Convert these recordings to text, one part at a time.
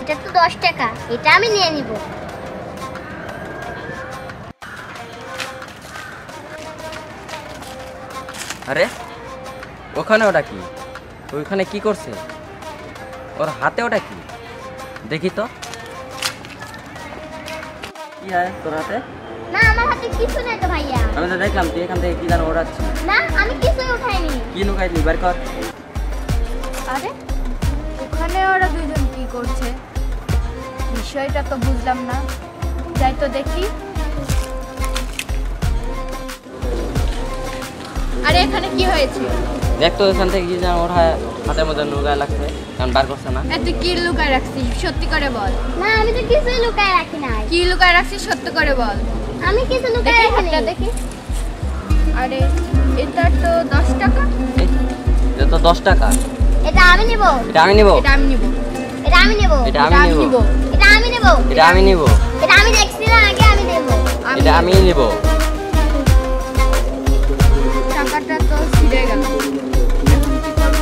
এটা তো 10 টাকা, এটা আমি নিয়ে নিব। আরে ওখানে ওটা কি? ওইখানে কি করছে? ওর হাতে ওটা কি? দেখি তো। কি হয় তোর হাতে? না, আমার হাতে কিছু নেই তো ভাইয়া। আমি তো দেখলাম তুই এখান থেকে কি যেন ওড়াচ্ছিস। না, আমি কিছুই উঠাইনি। কি লুকাইলি? বের কর। আরে ওখানে ওরা দুইজন কি করছে? বিষয়টা তো বুঝলাম না। যাই তো দেখি। আরে এখানে কি হয়েছে? দেখ তো এখান থেকে কি যেন ওর হাতের মধ্যে লুকায় লাগছে, কারণ বার করছে না। তুই কি লুকায় রাখছিস? সত্যি করে বল। না, আমি তো কিছুই লুকায় রাখি নাই। কি লুকায় রাখছিস সত্যি করে বল। আমি কিছু লুকায় রাখি নাই। দেখি। আরে এটা তো 10 টাকা। এটা তো 10 টাকা। এটা আমি নিব। এটা আমি নিব। এটা আমি নিব। এটা আমি নিব। এটা আমি নিব। এটা আমি নিব। এটা আমি নিব। এটা আমি দেখছিলাম আগে, আমি দেব। এটা আমি নিব। টাকাটা তো ছিঁড়ে গেল। এখন কি করব?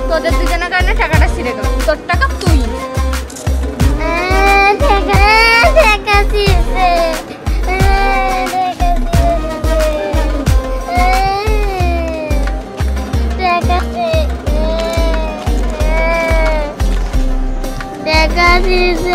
তোদের দুজনের কারণে টাকাটা ছিঁড়ে গেল। তোর টাকা তুই। টাকা ছিঁড়ছে। টাকা ছিঁড়ছে।